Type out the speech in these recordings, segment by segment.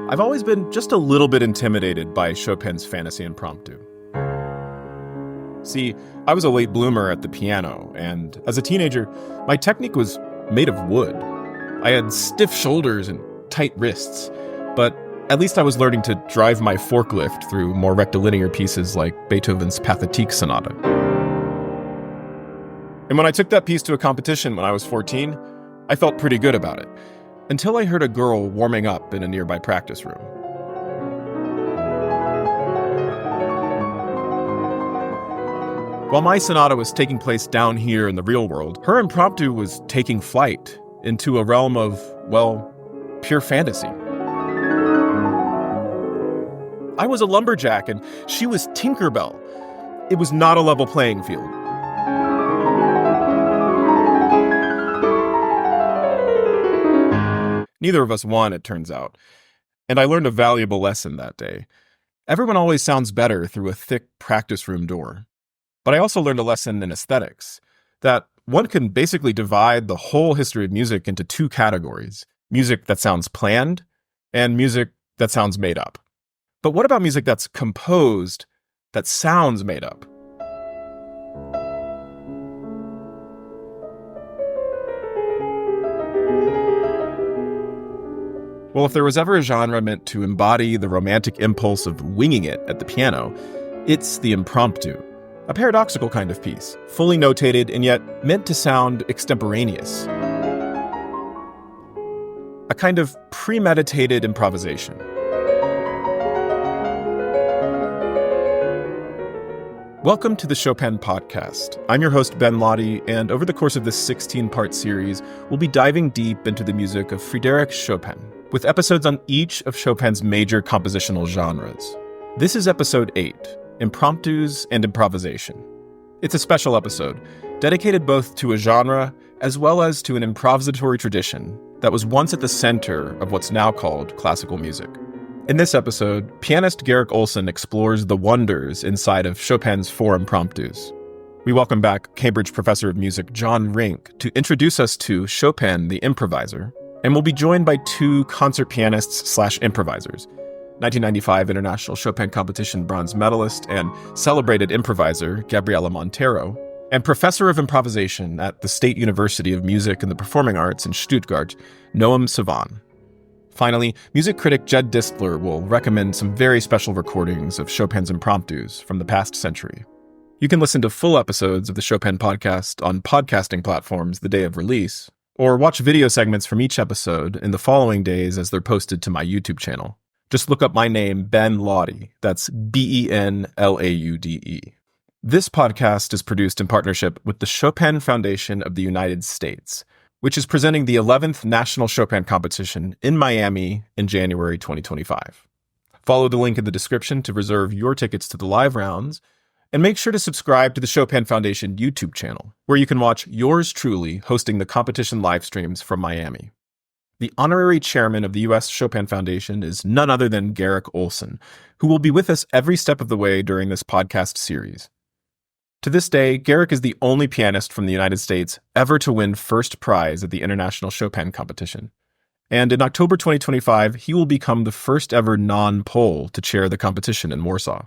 I've always been just a little bit intimidated by Chopin's Fantaisie-Impromptu. See, I was a late bloomer at the piano, and as a teenager, my technique was made of wood. I had stiff shoulders and tight wrists, but at least I was learning to drive my forklift through more rectilinear pieces like Beethoven's Pathétique Sonata. And when I took that piece to a competition when I was 14, I felt pretty good about it, until I heard a girl warming up in a nearby practice room. While my sonata was taking place down here in the real world, her impromptu was taking flight into a realm of, well, pure fantasy. I was a lumberjack and she was Tinkerbell. It was not a level playing field. Neither of us won, it turns out. And I learned a valuable lesson that day. Everyone always sounds better through a thick practice room door. But I also learned a lesson in aesthetics, that one can basically divide the whole history of music into two categories: music that sounds planned and music that sounds made up. But what about music that's composed, that sounds made up? Well, if there was ever a genre meant to embody the romantic impulse of winging it at the piano, it's the impromptu. A paradoxical kind of piece, fully notated and yet meant to sound extemporaneous. A kind of premeditated improvisation. Welcome to the Chopin Podcast. I'm your host, Ben Laude, and over the course of this 16-part series, we'll be diving deep into the music of Frédéric Chopin, with episodes on each of Chopin's major compositional genres. This is episode 8, Impromptus and Improvisation. It's a special episode, dedicated both to a genre as well as to an improvisatory tradition that was once at the center of what's now called classical music. In this episode, pianist Garrick Ohlsson explores the wonders inside of Chopin's 4 impromptus. We welcome back Cambridge professor of music John Rink to introduce us to Chopin the improviser, and we'll be joined by 2 concert pianists/improvisers, 1995 International Chopin Competition bronze medalist and celebrated improviser Gabriela Montero, and professor of improvisation at the State University of Music and the Performing Arts in Stuttgart, Noam Savan. Finally, music critic Jed Distler will recommend some very special recordings of Chopin's impromptus from the past century. You can listen to full episodes of the Chopin Podcast on podcasting platforms the day of release, or watch video segments from each episode in the following days as they're posted to my YouTube channel. Just look up my name, Ben Laude. That's BenLaude. This podcast is produced in partnership with the Chopin Foundation of the United States, which is presenting the 11th National Chopin Competition in Miami in January 2025. Follow the link in the description to reserve your tickets to the live rounds, and make sure to subscribe to the Chopin Foundation YouTube channel, where you can watch yours truly hosting the competition live streams from Miami. The honorary chairman of the US Chopin Foundation is none other than Garrick Ohlsson, who will be with us every step of the way during this podcast series. To this day, Garrick is the only pianist from the United States ever to win first prize at the International Chopin Competition. And in October 2025, he will become the first ever non-Pole to chair the competition in Warsaw.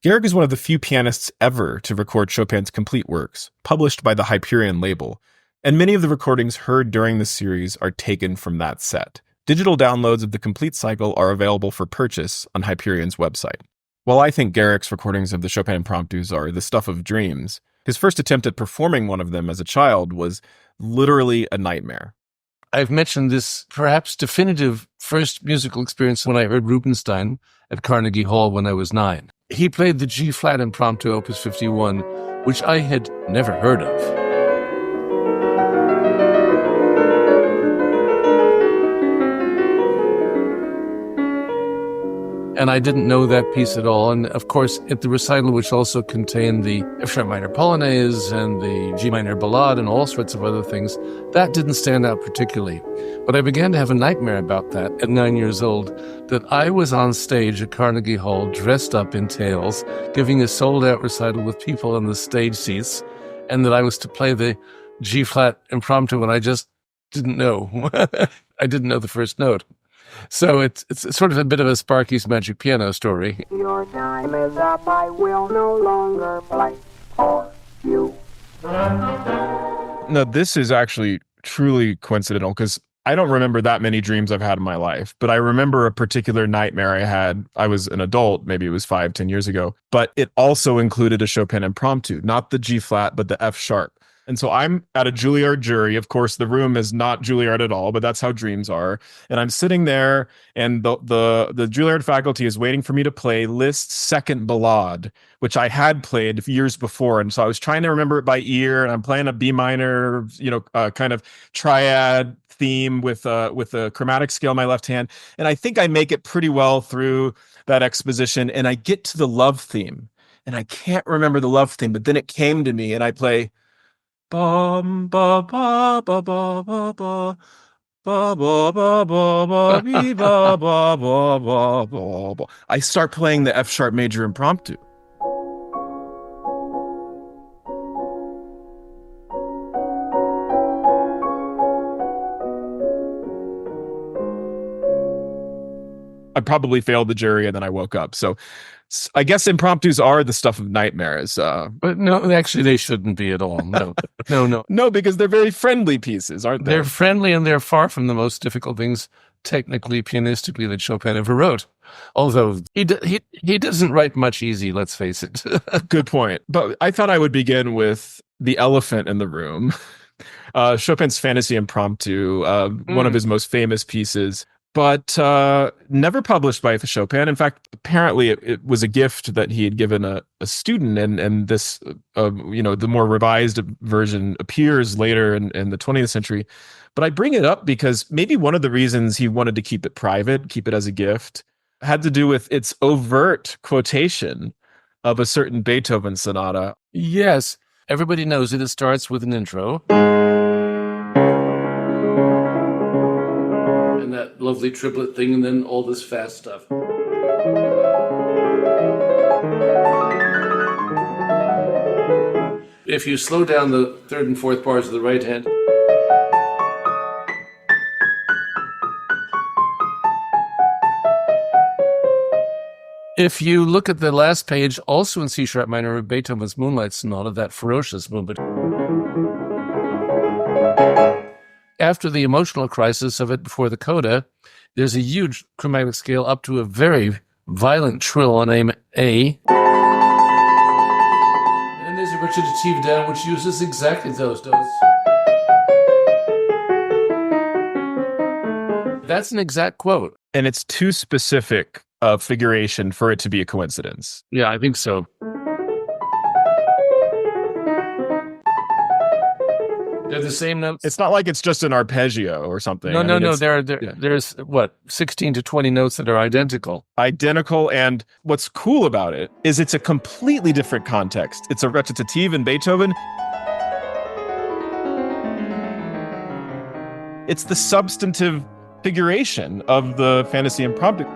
Garrick is one of the few pianists ever to record Chopin's complete works, published by the Hyperion label, and many of the recordings heard during this series are taken from that set. Digital downloads of the complete cycle are available for purchase on Hyperion's website. While I think Garrick's recordings of the Chopin impromptus are the stuff of dreams, his first attempt at performing one of them as a child was literally a nightmare. I've mentioned this perhaps definitive first musical experience when I heard Rubinstein at Carnegie Hall when I was 9. He played the G-flat impromptu, Opus 51, which I had never heard of. And I didn't know that piece at all. And of course, at the recital, which also contained the F-sharp minor Polonaise and the G minor Ballade and all sorts of other things, that didn't stand out particularly. But I began to have a nightmare about that at 9 years old, that I was on stage at Carnegie Hall dressed up in tails, giving a sold-out recital with people in the stage seats, and that I was to play the G-flat impromptu, and I just didn't know. I didn't know the first note. So it's sort of a bit of a Sparky's Magic Piano story. Your time is up, I will no longer play for you. No, this is actually truly coincidental because I don't remember that many dreams I've had in my life, but I remember a particular nightmare I had. I was an adult, maybe it was 5, 10 years ago, but it also included a Chopin Impromptu, not the G flat, but the F sharp. And so I'm at a Juilliard jury. Of course, the room is not Juilliard at all, but that's how dreams are. And I'm sitting there, and the Juilliard faculty is waiting for me to play Liszt's second ballade, which I had played years before. And so I was trying to remember it by ear, and I'm playing a B minor, kind of triad theme with a chromatic scale in my left hand. And I think I make it pretty well through that exposition. And I get to the love theme, and I can't remember the love theme, but then it came to me, and I play bum ba ba ba ba ba ba ba ba ba ba ba bee, ba ba ba ba ba ba. I start playing the F sharp major impromptu. I probably failed the jury, and then I woke up. So I guess impromptus are the stuff of nightmares. But no, actually, they shouldn't be at all. No, no. No, because they're very friendly pieces, aren't they? They're friendly, and they're far from the most difficult things, technically, pianistically, that Chopin ever wrote. Although he doesn't write much easy, let's face it. Good point. But I thought I would begin with the elephant in the room. Chopin's Fantaisie-Impromptu, one of his most famous pieces, but never published by Chopin. In fact, apparently it was a gift that he had given a student, and this, the more revised version appears later in the 20th century. But I bring it up because maybe one of the reasons he wanted to keep it private, keep it as a gift, had to do with its overt quotation of a certain Beethoven sonata. Yes, everybody knows it. It starts with an intro. And that lovely triplet thing, and then all this fast stuff. If you slow down the third and fourth bars of the right hand, if you look at the last page, also in C sharp minor, of Beethoven's Moonlight Sonata, that ferocious movement. After the emotional crisis of it before the coda, there's a huge chromatic scale up to a very violent trill on aim A. And there's a recitative down which uses exactly those notes. That's an exact quote. And it's too specific a figuration for it to be a coincidence. Yeah, I think so. They're the same notes. It's not like it's just an arpeggio or something. No. There's 16 to 20 notes that are identical. Identical, and what's cool about it is it's a completely different context. It's a recitative in Beethoven. It's the substantive figuration of the Fantaisie-Impromptu.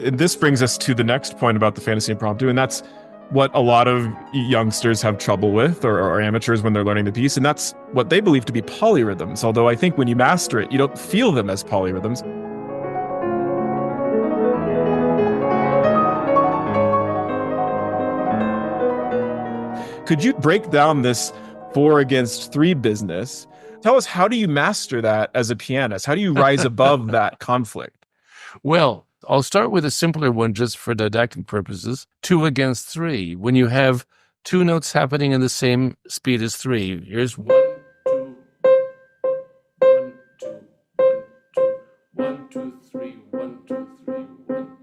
And this brings us to the next point about the Fantaisie-Impromptu, and that's what a lot of youngsters have trouble with, or amateurs when they're learning the piece, and that's what they believe to be polyrhythms, although I think when you master it, you don't feel them as polyrhythms. Could you break down this 4-against-3 business? Tell us, how do you master that as a pianist? How do you rise above that conflict? Well, I'll start with a simpler one just for didactic purposes. 2-against-3. When you have two notes happening in the same speed as 3. Here's 1, 2, 1, 2, 1, 2, 3, 1, 2, 3, 1.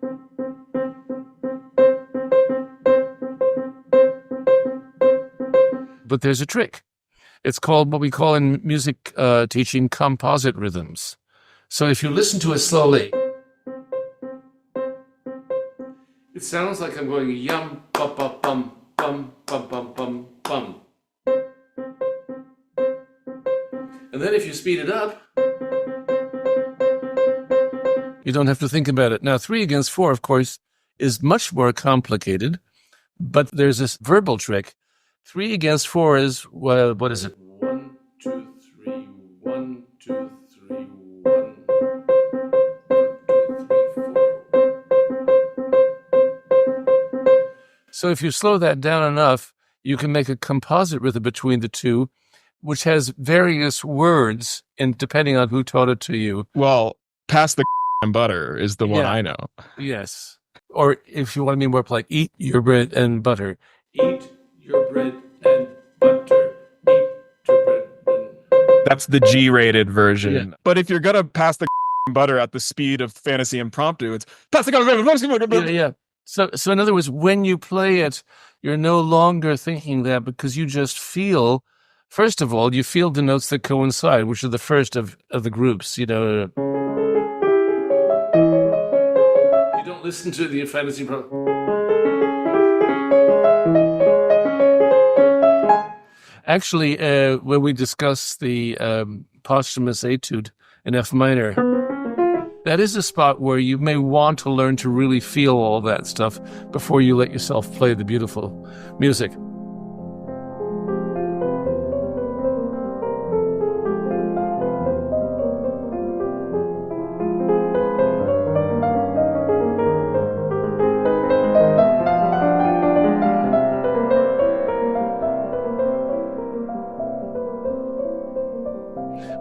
But there's a trick. It's called what we call in music teaching composite rhythms. So if you listen to it slowly, it sounds like I'm going yum, bum, bum, bum, bum, bum, bum, bum, bum. And then if you speed it up, you don't have to think about it. Now, 3-against-4, of course, is much more complicated, but there's this verbal trick. 3-against-4 is, well, what is it? 1, 2, 3, 1, 2, 3, 1. So if you slow that down enough, you can make a composite rhythm between the two, which has various words, and depending on who taught it to you. Well, pass the and butter is the one Yeah. I know. Yes. Or if you want to be more polite, eat your bread and butter. Eat your bread and butter. Eat your bread and... That's the G-rated version. Yeah. But if you're gonna pass the butter at the speed of Fantaisie-Impromptu, it's pass the Yeah. So in other words, when you play it, you're no longer thinking that, because you just feel, first of all, you feel the notes that coincide, which are the first of the groups, you know. You don't listen to the Fantaisie-Impromptu. Actually, when we discuss the posthumous etude in F minor, that is a spot where you may want to learn to really feel all that stuff before you let yourself play the beautiful music.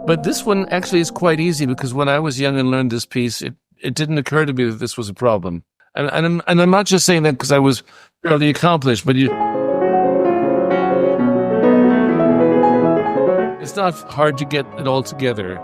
But this one actually is quite easy, because when I was young and learned this piece, it didn't occur to me that this was a problem. And I'm not just saying that because I was fairly accomplished, but it's not hard to get it all together.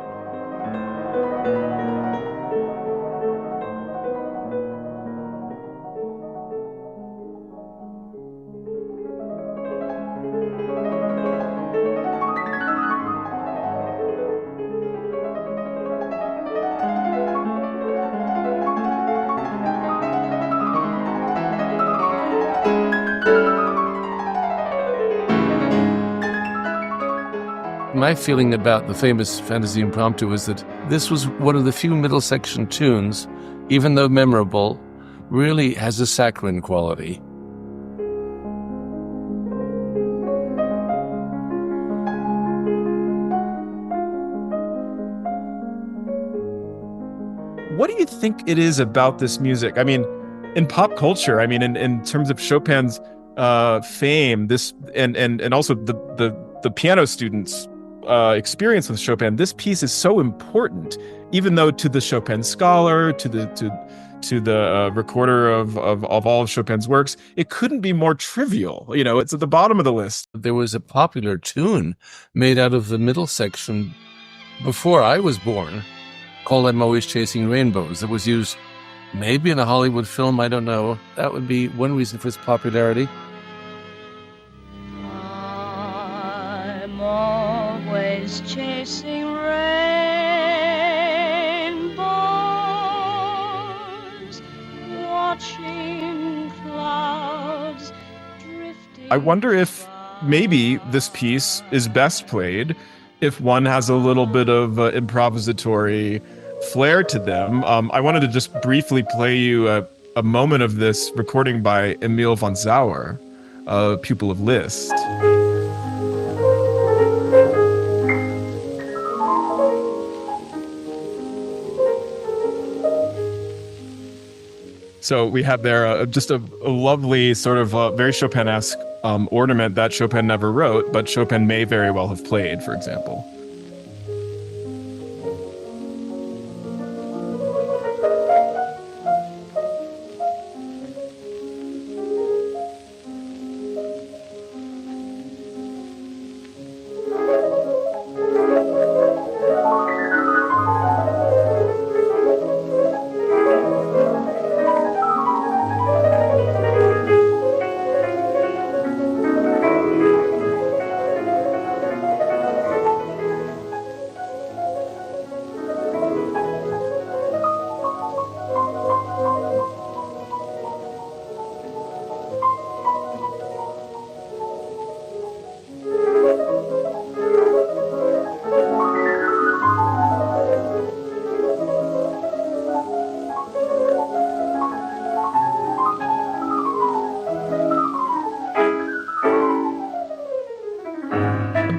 My feeling about the famous Fantaisie-Impromptu is that this was one of the few middle section tunes, even though memorable, really has a saccharine quality. What do you think it is about this music? I mean, in pop culture, I mean, in terms of Chopin's fame, this and also the piano students' experience with Chopin, this piece is so important, even though to the Chopin scholar, to the recorder of all of Chopin's works, it couldn't be more trivial. You know, it's at the bottom of the list. There was a popular tune made out of the middle section before I was born, called I'm Always Chasing Rainbows, that was used maybe in a Hollywood film, I don't know. That would be one reason for its popularity. I'm always chasing rainbows, watching clouds drifting. I wonder if maybe this piece is best played if one has a little bit of improvisatory flair to them. I wanted to just briefly play you a moment of this recording by Emil von Sauer, a pupil of Liszt. So we have there just a lovely sort of very Chopin-esque ornament that Chopin never wrote, but Chopin may very well have played, for example.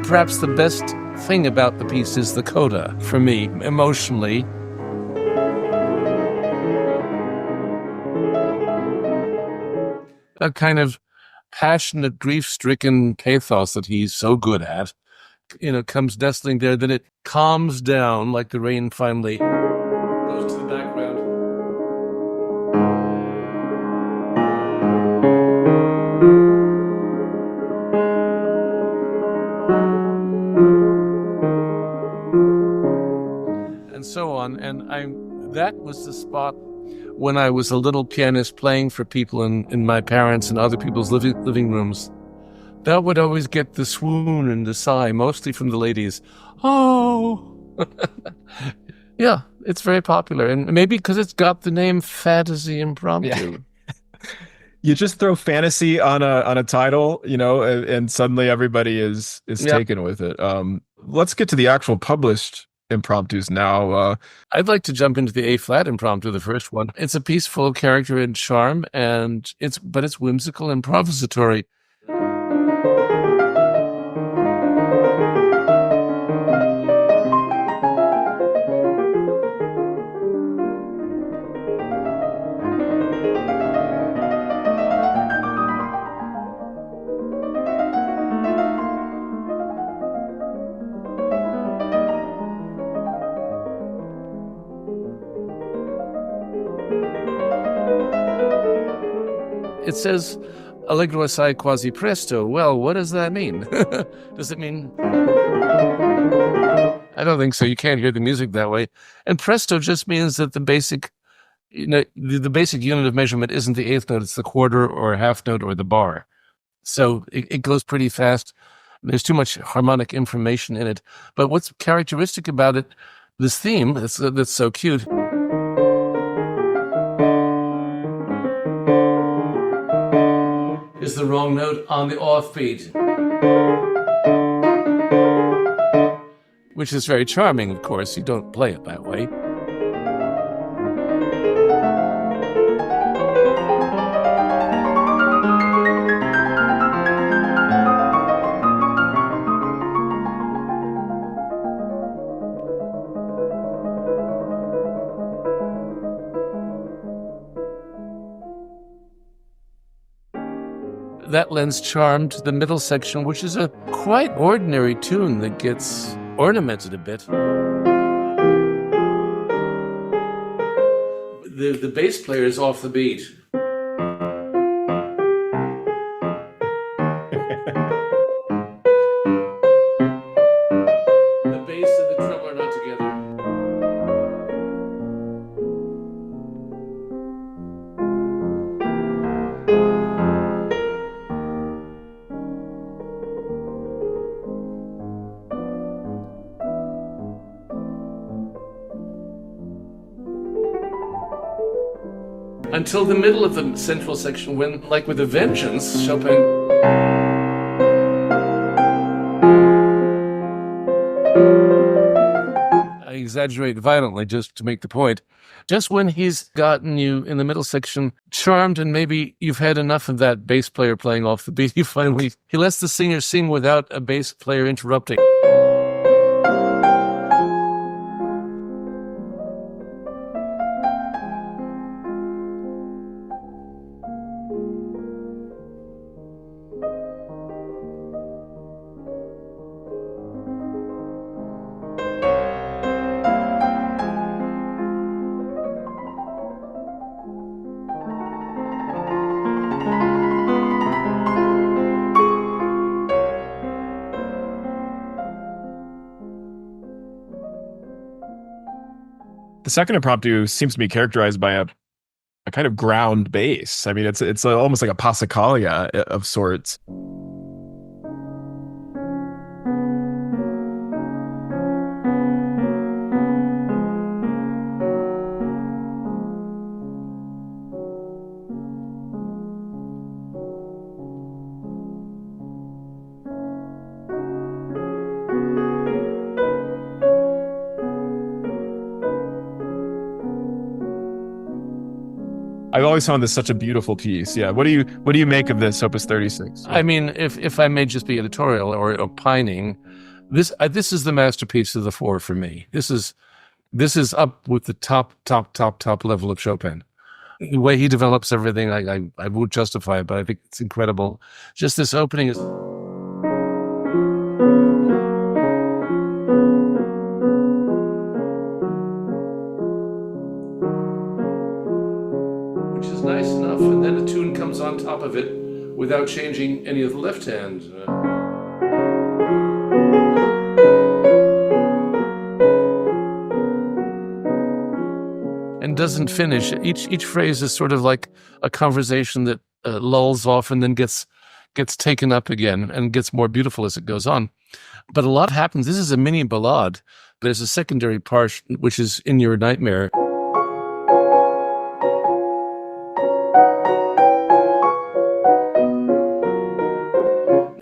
Perhaps the best thing about the piece is the coda, for me, emotionally. That kind of passionate, grief-stricken pathos that he's so good at, comes nestling there. Then it calms down like the rain finally goes to the background. And so on. And that was the spot when I was a little pianist playing for people in my parents' and other people's living rooms. That would always get the swoon and the sigh, mostly from the ladies. Oh! Yeah, it's very popular. And maybe because it's got the name Fantaisie-Impromptu. Yeah. You just throw fantasy on a title, and suddenly everybody is taken with it. Let's get to the actual published impromptus now. I'd like to jump into the A-flat impromptu, the first one. It's a piece full of character and charm, but it's whimsical and improvisatory. It says, allegro assai quasi presto. Well, what does that mean? Does it mean... I don't think so. You can't hear the music that way. And presto just means that the basic, the basic unit of measurement isn't the eighth note. It's the quarter or half note or the bar. So it goes pretty fast. There's too much harmonic information in it. But what's characteristic about it, this theme that's so cute, is the wrong note on the offbeat, which is very charming, of course. You don't play it that way. That lends charm to the middle section, which is a quite ordinary tune that gets ornamented a bit. The bass player is off the beat. The bass and the treble are not together. Until the middle of the central section, when, like with a vengeance, Chopin... I exaggerate violently just to make the point. Just when he's gotten you in the middle section charmed, and maybe you've had enough of that bass player playing off the beat, he lets the singer sing without a bass player interrupting. The second impromptu seems to be characterized by a kind of ground bass. I mean, it's almost like a passacaglia of sorts. I've always found this such a beautiful piece. Yeah. What do you make of this Opus 36? I mean, if I may just be editorial or opining, this is the masterpiece of the four for me. This is up with the top level of Chopin. The way he develops everything, I won't justify it, but I think it's incredible. Just this opening is... which is nice enough, and then a tune comes on top of it without changing any of the left hand. And doesn't finish. Each phrase is sort of like a conversation that lulls off and then gets taken up again and gets more beautiful as it goes on. But a lot happens. This is a mini ballade. There's a secondary part, which is In Your Nightmare.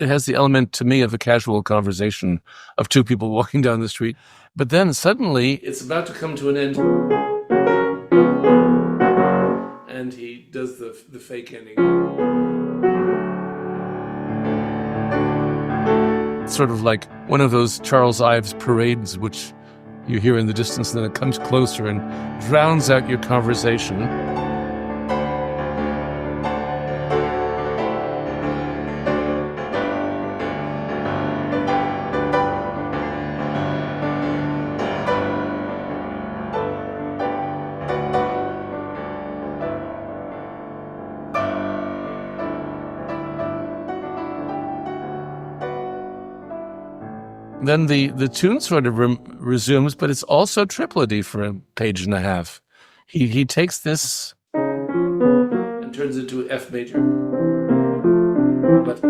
It has the element, to me, of a casual conversation of two people walking down the street. But then suddenly, it's about to come to an end. And he does the fake ending. It's sort of like one of those Charles Ives parades, which you hear in the distance, and then it comes closer and drowns out your conversation. Then the tune sort of resumes, but it's also triplety for a page and a half. He takes this and turns it to F major. But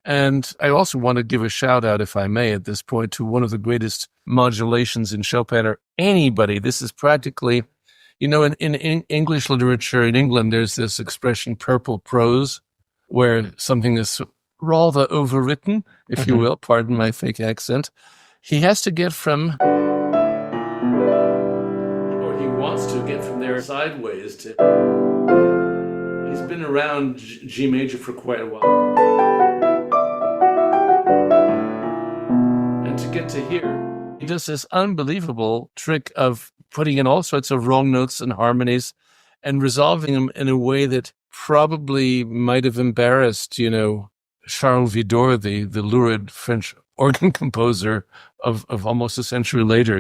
and I also want to give a shout out, if I may, at this point, to one of the greatest modulations in Chopin or anybody. This is practically... You know, in English literature in England, there's this expression purple prose, where something is rather overwritten, if you will, pardon my fake accent. He has to get from, or he wants to get from there sideways to, he's been around G major for quite a while. And to get to here, he does this unbelievable trick of putting in all sorts of wrong notes and harmonies and resolving them in a way that probably might have embarrassed, Charles Widor, the lurid French organ composer of almost a century later,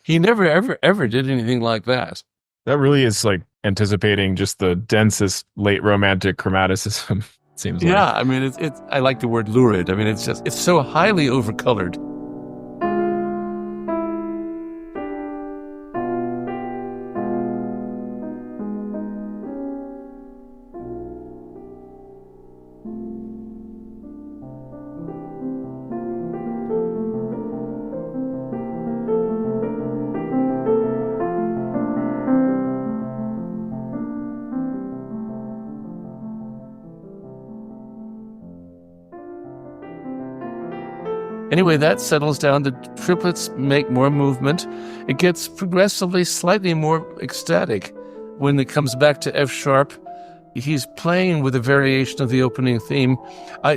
He never, ever did anything like that. That really is like anticipating just the densest late romantic chromaticism, it seems like. Yeah, I mean, I like the word lurid. I mean, it's so highly overcolored. Anyway, that settles down. The triplets make more movement. It gets progressively slightly more ecstatic. When it comes back to F sharp, he's playing with a variation of the opening theme.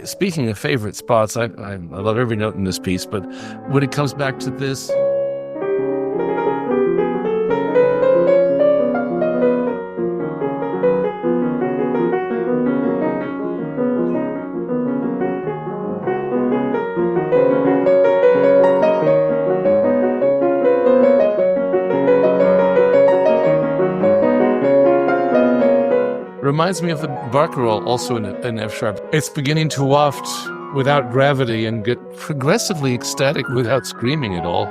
Speaking of favorite spots, I love every note in this piece, but when it comes back to this... Reminds me of the barcarolle, also in F sharp. It's beginning to waft without gravity and get progressively ecstatic without screaming at all.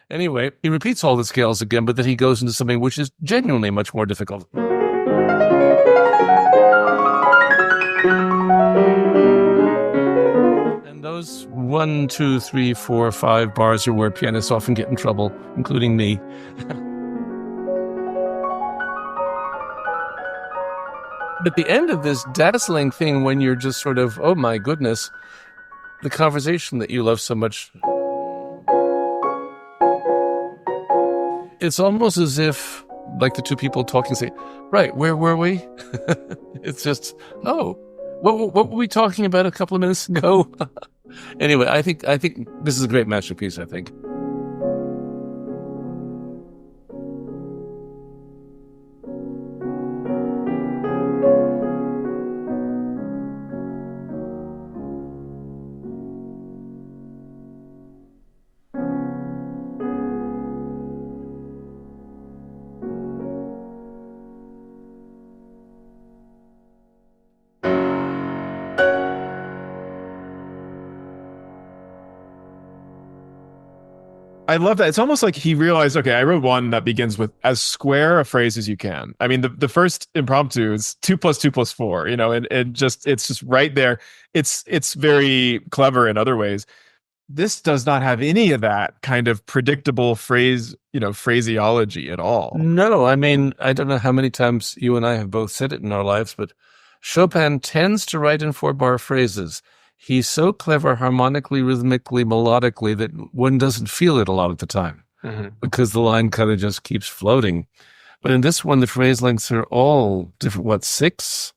Anyway, he repeats all the scales again, but then he goes into something which is genuinely much more difficult. And those 1, 2, 3, 4, 5 bars are where pianists often get in trouble, including me. At the end of this dazzling thing, when you're just sort of, oh my goodness, the conversation that you love so much, it's almost as if, like the two people talking say, right, where were we? It's just, oh, what were we talking about a couple of minutes ago? Anyway, I think this is a great masterpiece, I think. I love that. It's almost like he realized, okay, I wrote one that begins with as square a phrase as you can. I mean, the first impromptu is 2 + 2 + 4, and just it's just right there. It's very clever in other ways. This does not have any of that kind of predictable phraseology at all. No, I mean, I don't know how many times you and I have both said it in our lives, but Chopin tends to write in 4-bar phrases. He's so clever harmonically, rhythmically, melodically that one doesn't feel it a lot of the time because the line kind of just keeps floating. But in this one, the phrase lengths are all different. 6,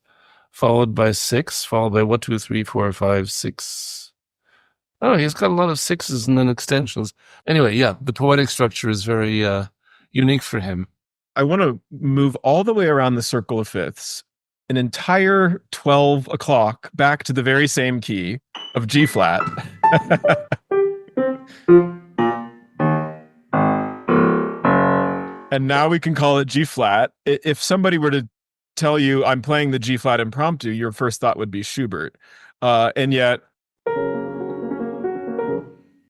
followed by 6, followed by 1, 2, 3, 4, 5, 6. Oh, he's got a lot of 6s and then extensions. Anyway, yeah, the poetic structure is very unique for him. I want to move all the way around the circle of fifths, an entire 12 o'clock back to the very same key of G flat. And now we can call it G flat. If somebody were to tell you I'm playing the G flat impromptu, your first thought would be Schubert. And yet,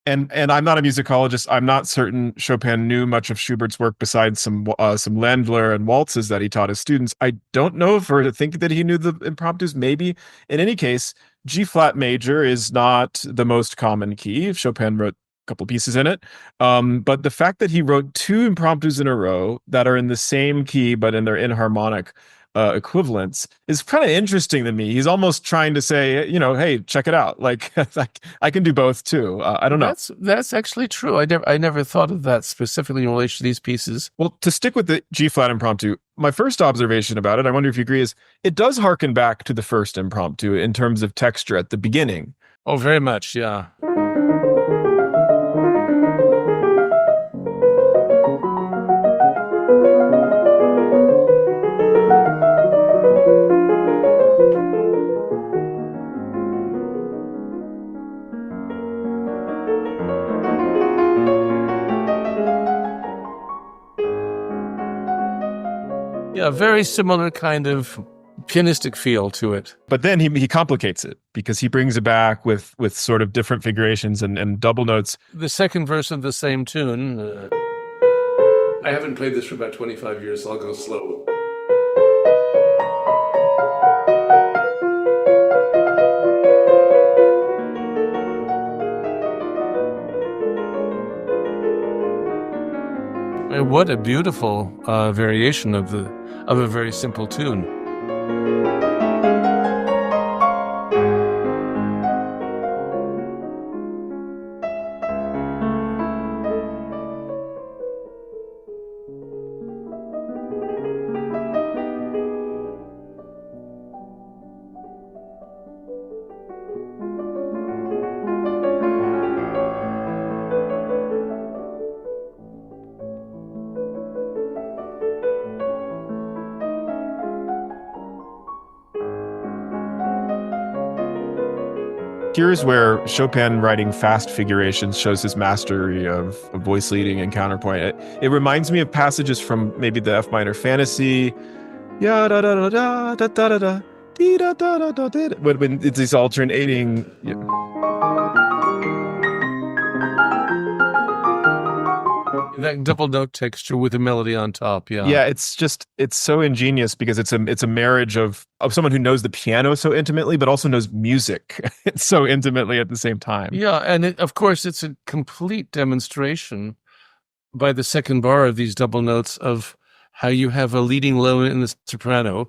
and I'm not a musicologist. I'm not certain Chopin knew much of Schubert's work besides some Ländler and waltzes that he taught his students. I don't know if we're to think that he knew the impromptus. Maybe. In any case, G flat major is not the most common key. Chopin wrote a couple pieces in it, but the fact that he wrote 2 impromptus in a row that are in the same key but in their inharmonic equivalents is kind of interesting to me. He's almost trying to say, hey, check it out. Like I can do both too. I don't know. That's actually true. I never thought of that specifically in relation to these pieces. Well, to stick with the G flat impromptu, my first observation about it, I wonder if you agree, is it does harken back to the first impromptu in terms of texture at the beginning. Oh, very much. Yeah. A very similar kind of pianistic feel to it. But then he complicates it because he brings it back with sort of different figurations and double notes. The second verse of the same tune. I haven't played this for about 25 years, so I'll go slow. What a beautiful variation of a very simple tune. Here's where Chopin writing fast figurations shows his mastery of voice leading and counterpoint. It reminds me of passages from maybe the F minor Fantasy, ya da da da da da da da dee da da da da da. When it's these alternating. That double note texture with a melody on top, yeah. Yeah, it's so ingenious because it's a marriage of someone who knows the piano so intimately, but also knows music so intimately at the same time. Yeah, and of course, it's a complete demonstration by the second bar of these double notes of how you have a leading low in the soprano.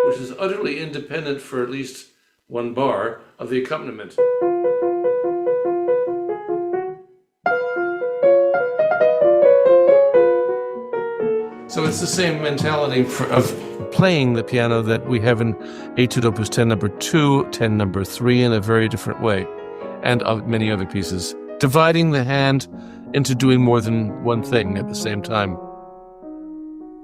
which is utterly independent for at least one bar of the accompaniment. So it's the same mentality of playing the piano that we have in Etude Opus 10 number 2, 10 number 3 in a very different way, and of many other pieces, dividing the hand into doing more than one thing at the same time.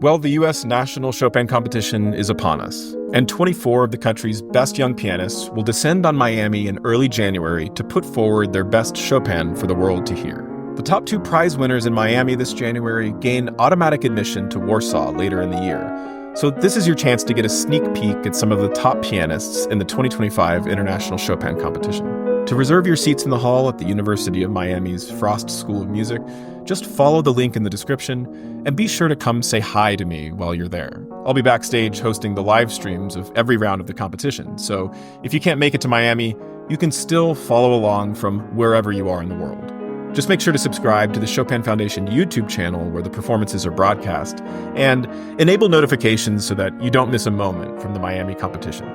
Well, the US National Chopin Competition is upon us, and 24 of the country's best young pianists will descend on Miami in early January to put forward their best Chopin for the world to hear. The top 2 prize winners in Miami this January gain automatic admission to Warsaw later in the year. So this is your chance to get a sneak peek at some of the top pianists in the 2025 International Chopin Competition. To reserve your seats in the hall at the University of Miami's Frost School of Music, just follow the link in the description and be sure to come say hi to me while you're there. I'll be backstage hosting the live streams of every round of the competition, so if you can't make it to Miami, you can still follow along from wherever you are in the world. Just make sure to subscribe to the Chopin Foundation YouTube channel where the performances are broadcast, and enable notifications so that you don't miss a moment from the Miami competition.